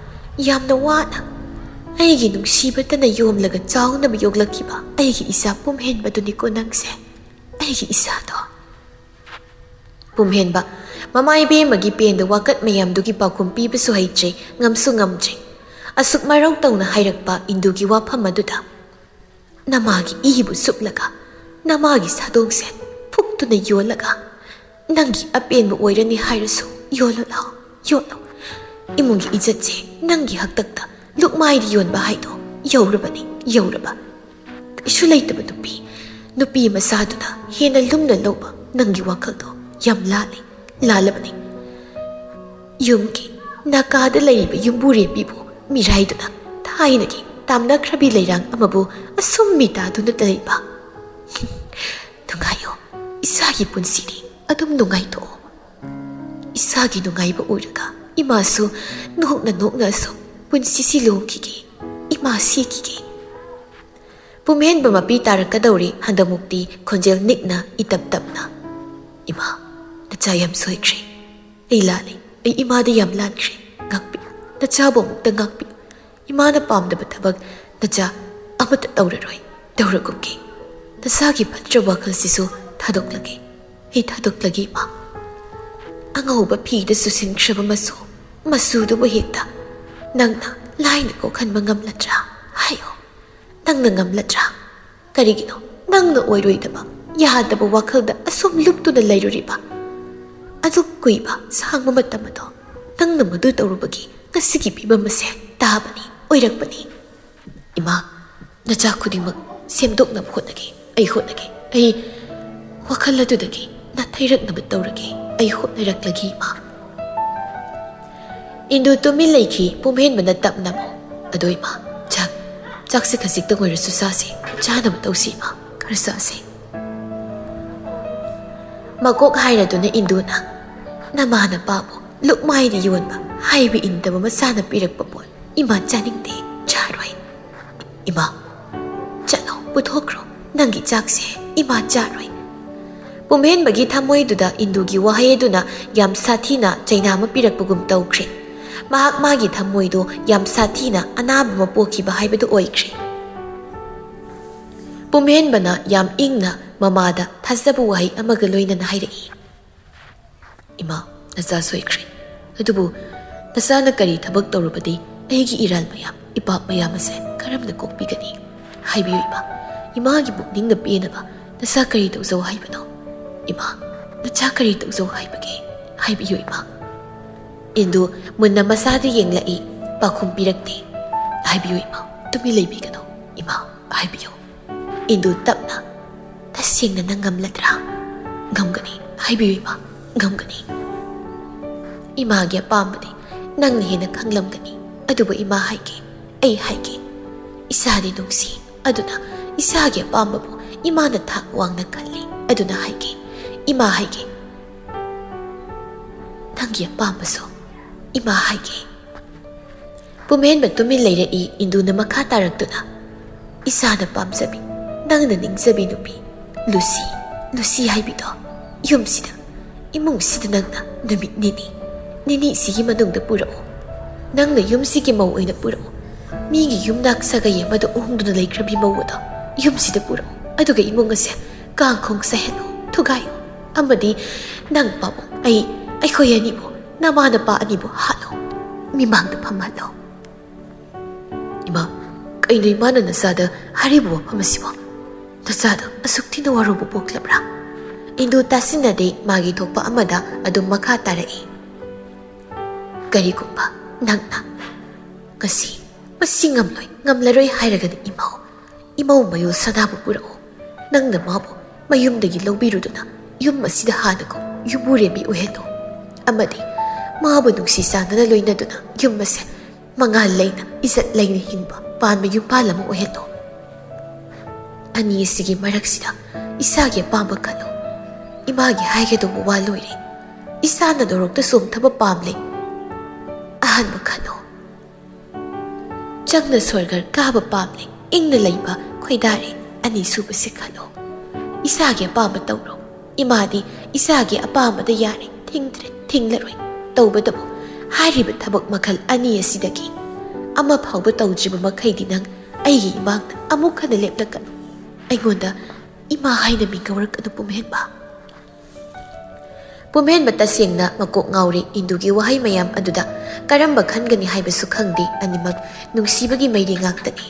yamna wana aigi nungsibatana yomlaga chawnaba yoglakiba aigi isa pumhenbaduniko nangse aigi isa do pumhenba mamai bemagi penda wakat mayamdugi pakhum pibasu haitre ngamsu ngamtre asuk marau tawna hairakpa indugi wafam aduda namagi ibu suplaga namagi sadongse phuktuna yolaga nangi apenba oirani hairasu yolo imungi ijatse nangi haktakta lukmai di yon bahai do yauraba isu leitaba nupi masaduna hena lumna loba nangi wakal do yam lalabani ꯌꯨꯝꯒꯤ ꯅꯥꯀꯥꯗ ꯂꯩꯔꯤꯕ ꯌꯨꯝꯕꯨꯔꯦꯝꯕꯤꯕꯨ ꯃꯤꯔꯥꯏꯗꯨꯅ ꯊꯥꯏꯅꯒꯤ ꯇꯥꯝꯅꯈ꯭ꯔꯕꯤ ꯂꯩꯔꯥꯡ ꯑꯃꯕꯨ ꯑꯁꯨꯝ ꯃꯤꯇꯥꯗꯨꯅ ꯂꯩꯕ ꯅꯨꯡꯉꯥꯏꯌꯣ ꯏꯁꯥꯒꯤ ꯄꯨꯟꯁꯤꯗꯤ ꯑꯗꯨꯝ ꯅꯨꯡꯉꯥꯏꯊꯣꯛꯑꯣ ꯏꯁꯥꯒꯤ ꯅꯨꯡꯉꯥꯏꯕ ꯑꯣꯏꯔꯒ ꯏꯃꯥꯁꯨ ꯅꯣꯛꯅ ꯅꯣꯛꯅ ꯑꯁꯨꯝ ꯄꯨꯟꯁꯤꯁꯤ ꯂꯣꯡꯈꯤꯒꯦ ꯏꯃꯥ ꯁꯤꯈꯤꯒꯦ ꯄꯨꯝꯍꯦꯟꯕ ꯃꯄꯤ ꯇꯥꯔꯛꯀꯗꯧꯔꯤ ꯍꯟꯗꯛꯃꯨꯛꯇꯤ ꯈꯣꯟꯖꯦꯜ ꯅꯤꯛꯅ ꯏꯇꯞ ꯇꯞꯅ ꯏꯃꯥ ꯅꯆꯥ ꯌꯥꯝ ꯁꯣꯏꯈ꯭ꯔꯦ ꯑꯩ ꯂꯥꯜꯂꯦ ꯑꯩ ꯏꯃꯥꯗ ꯌꯥꯝ ꯂꯥꯟꯈ꯭ꯔꯦ ꯉꯥꯛꯄꯤꯌꯨ ꯅꯆꯥꯕꯨ ꯑꯃꯨꯛꯇ ꯉꯥꯛꯄꯤꯌꯨ ꯏꯃꯥꯅ ꯄꯥꯝꯗꯕ ꯊꯕꯛ ꯅꯆꯥ ꯑꯃꯠꯇ ꯇꯧꯔꯔꯣꯏ ꯇꯧꯔꯒꯨꯝꯒꯦ ꯅꯁꯥꯒꯤ ꯐꯠꯇ꯭ꯔ ꯋꯥꯈꯜꯁꯤꯁꯨ ꯊꯥꯗꯣꯛꯂꯒꯦ ꯑꯩ ꯊꯥꯗꯣꯛꯂꯒꯦ ꯏꯃꯥ ꯑꯉꯧꯕ ꯐꯤꯗ ꯆꯨꯁꯤꯟꯈ꯭ꯔꯕ ꯃꯆꯨꯗꯨꯕꯨ ꯍꯦꯛꯇ ꯅꯪꯅ ꯂꯥꯏꯅ ꯀꯣꯛꯍꯟꯕ ꯉꯝꯂꯗ꯭ꯔꯥ ꯍꯥꯏꯌꯣ ꯅꯪꯅ ꯉꯝꯂꯗ꯭ꯔꯥ ꯀꯔꯤꯒꯤꯅꯣ ꯅꯪꯅ ꯑꯣꯏꯔꯣꯏꯗꯕ ꯌꯥꯗꯕ ꯋꯥꯈꯜꯗ ꯑꯁꯨꯝ ꯂꯨꯞꯇꯨꯅ ꯂꯩꯔꯨꯔꯤꯕ ꯑꯗꯨ ꯀꯨꯏꯕ ꯁꯥꯡꯕ ꯃꯇꯝ ꯑꯗꯣ ꯅꯪꯅ ꯃꯗꯨ ꯇꯧꯔꯨꯕꯒꯤ ꯉꯁꯤꯒꯤ ꯐꯤꯕꯝ ꯑꯁꯦ ꯇꯥꯕꯅꯤ ꯑꯣꯏꯔꯛꯄꯅꯤ ꯏꯃꯥ ꯅꯆꯥ ꯈꯨꯗꯤꯡꯃꯛ ꯁꯦꯝꯗꯣꯛꯅꯕ ꯍꯣꯠꯅꯒꯦ ꯑꯩ ꯋꯥꯈꯜ ꯑꯗꯨꯗꯒꯤ ꯅꯥꯊꯩꯔꯛꯅꯕ ꯇꯧꯔꯒꯦ ꯑꯩ ꯍꯣꯠꯅꯔꯛꯂꯒꯦ ꯏꯃꯥ ꯏꯟꯗꯨ ꯇꯨꯃꯤꯟ ꯂꯩꯈꯤ ꯄꯨꯝꯍꯦꯟꯕꯅ ꯇꯞꯅ ꯑꯗꯣ ꯏꯃꯥ ꯆꯥꯛꯁꯦ ꯈꯖꯤꯛꯇꯪ ꯑꯣꯏꯔꯁꯨ ꯆꯥꯁꯤ ꯆꯥꯅꯕ ꯇꯧꯁꯤ ꯏꯃꯥ ꯈꯔ ꯆꯥꯁꯤ ꯃꯀꯣꯛ ꯍꯥꯏꯔꯗꯨꯅ ꯏꯟꯗꯨꯅ ꯅꯃꯥ ꯅꯄꯥꯕꯨ ꯂꯨꯛꯃꯥꯏꯗ ꯌꯣꯟꯕ ꯍꯥꯏꯕ ꯏꯟꯗꯕ ꯃꯆꯥꯅ ꯄꯤꯔꯛꯄ ꯄꯣꯠ ꯏꯃꯥ ꯆꯥꯅꯤꯡꯗꯦ ꯆꯥꯔꯣꯏ ꯏꯃꯥ ꯆꯠꯂꯣ ꯄꯨꯊꯣꯛꯈ꯭ꯔꯣ ꯅꯪꯒꯤ ꯆꯥꯛꯁꯦ ꯏꯃꯥ ꯆꯥꯔꯣꯏ ꯄꯨꯝꯍꯦꯟꯕꯒꯤ ꯊꯃꯣꯏꯗꯨꯗ ꯏꯟꯗꯨꯒꯤ ꯋꯥꯍꯩ ꯑꯗꯨꯅ ꯌꯥꯝ ꯁꯥꯊꯤꯅ ꯆꯩꯅꯥ ꯑꯃ ꯄꯤꯔꯛꯄꯒꯨꯝ ꯇꯧꯈ꯭ꯔꯦ ꯃꯍꯥꯛ ꯃꯥꯒꯤ ꯊꯃꯣꯏꯗꯣ ꯌꯥꯝ ꯁꯥꯊꯤꯅ ꯑꯅꯥꯕ ꯑꯃ ꯄꯣꯛꯈꯤꯕ ꯍꯥꯏꯕꯗꯨ ꯑꯣꯏꯈ꯭ꯔꯦ ꯄꯨꯝꯍꯦꯟꯕꯅ ꯌꯥꯝ ꯏꯪꯅ ꯃꯃꯥꯗ ꯊꯥꯖꯕ ꯋꯥꯍꯩ ꯑꯃꯒ ꯂꯣꯏꯅꯅ ꯍꯥꯏꯔꯛꯏ ꯏꯃꯥ ꯅꯆꯥ ꯁꯣꯏꯈ꯭ꯔꯦ ꯑꯗꯨꯕꯨ ꯅꯆꯥꯅ ꯀꯔꯤ ꯊꯕꯛ ꯇꯧꯔꯨꯕꯗꯤ ꯑꯩꯒꯤ ꯏꯔꯥꯜ ꯃꯌꯥꯝ ꯏꯄꯥꯞ ꯃꯌꯥꯝ ꯑꯁꯦ ꯀꯔꯝꯅ ꯀꯣꯛꯄꯤꯒꯅꯤ ꯍꯥꯏꯕꯤꯌꯨ ꯏꯃꯥ ꯏꯃꯥꯒꯤ ꯄꯨꯛꯅꯤꯡꯅ ꯄꯦꯟꯅꯕ ꯅꯆꯥ ꯀꯔꯤ ꯇꯧꯖꯧ ꯍꯥꯏꯕꯅꯣ ꯏꯃꯥ ꯅꯆꯥ ꯀꯔꯤ ꯇꯧꯖꯧ ꯍꯥꯏꯕꯒꯦ ꯍꯥꯏꯕꯤꯌꯨ ꯏꯃꯥ ꯏꯟꯗꯨ मुन्ना मसादा येंगलई पाखुम पिरक्ते हाइबियो इमा तुमी लेबिगनो इमा हाइबियो इंदु तपना तसेंगना नंग गमलद्रा गमगनी हाइबियो इमा गमगनी इमा गे पामबदी नंग हेन खंगलमगनी अदुबो इमा हाइगे ऐ हाइगे इसादी नुंगसी अदुना इसागे पामबबो इमा न थाक वांगना खल्ली अदुना हाइगे इमा हाइगे नंगी पामबसो इमा हाइगे पुमेन तुमिन लेरई इंदुना मखा तारक्तुना इसाना पामजबी नंगना निंगजबी नुपी लुसी लुसी हाइबिदो युमसिदा इमुंगसिदा नंगना नुमित निनी सिगी मनुंगदा पुरओ नंगना युमसिगी मौ ओइना पुरओ मीगी युमनाक सगाई अमदा उहुंदुना लेख्रबी मौदो युमसिदा पुरओ अदुगा इमुंग असे कांखोंग सहेलो थुगायो अमदी नंग पाबो अखोय अनिबो नमा नपा अनिबो हालो मिमांग फमहलो इमा कईनो इमाना नसादा हरिबो फमसिबो नसादा असुक्तिना वारोबो पोक्लब्रा इंदु तासिनदे मागी थोकपा अमदा अदुम मखा तारई करिगुम्बा नंगना गसी ngamlaroi hairagana imau mayo sadabu purao nangna mabu mayumdagi lobiruduna yum asida hanago yumuremi uhelo amadi mabu nungsi sanana loinaduna yum ase mangal leina isat leina hingba panma yumpalama uhelo ani sigi maraksida isagi pamba kalo imagi haigedo waloire isana dorokta somthaba pamle ahanba kalo Jangna sorgar kaba pamle ingna laiba khoidare ani suba se khalo isagi apama tawro imadi isagi apama da yare thinglaroi tawbadabo hariba thabak makhal ani asidagi ama phawba tawjiba makhaidi nang aigi imang amuk khana leptakan aigonda ima haina mi gawrak adu pumen bata sengna makok ngauri indugi wahai mayam aduda karamba khangani haibasu khangdi animak nungsibagi mairi ngaktani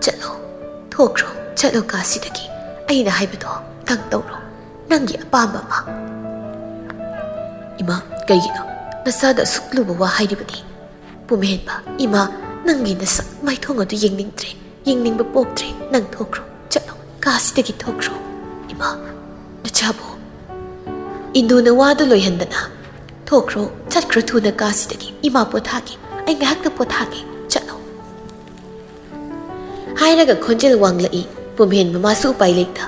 chalo thokro chalo kasidagi aina haibado tang tawro nangi apamba ma ima kaigino nasada sukluba wa hairibadi pumen ba ima nangi nasak maithong adu yengningba poktre nang thokro chalo kasidagi thokro ima nachabo Induna wadu loihandana थोक्रो चटख्रो थुना कासिदगी इमा पोथागे आई ngahak पोथागे चलो हाइरगा खोंजेल वांगलई पुमहेन ममासु उपाय लेता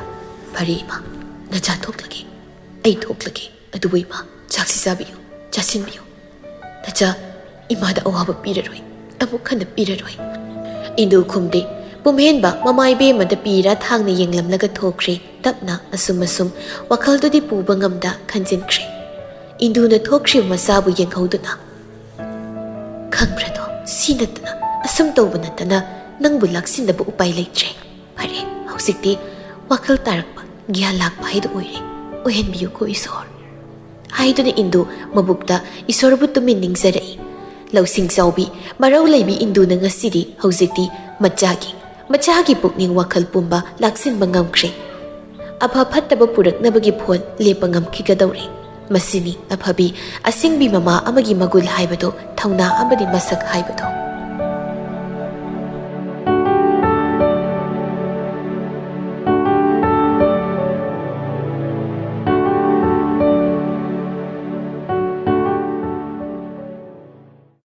फरी इमा नचा थोक्लगे आई थोक्लगे अदुबु इमा चाक्सी चाबियो चासिनबियो नचा इमादा अवाब पीररोय अमुक खन पीररोय इंदु खुमदे पुमहेन बा ममाइबे मद पीरा थांगने येंगलमलगा थोक्रे तपना असुम असुम वखलदुदी पुबंगमदा खंजिनख्रे इंदुना थोक्रे मसाबु येंगहौदुना खंग्रदो सीनतना असम तौबनतना नंगबु लाक्सिनदबु उपाय लेत्रे फरे हौसिकती वखल तारकपा ग्यान लाकपा हाइदु ओइरे ओहेनबियु को ईश्वर हाइदुना इंदु मबुक्ता ईश्वरबु तुमिन निंगजरई लौसिंग चाउबी मरौ लैबी इंदुना ngasiदी हौजिकती मचागी पुकनिंग वखल पुंबा लाक्सिनबा ngamkhre अफा फत्तबा पुरकनबगी फोन लेपा ngamkhigadawre मसिनी अफबी असिंगबी ममा अमगी मगुल हाइबदो थौना अमदी मसक हाइबदो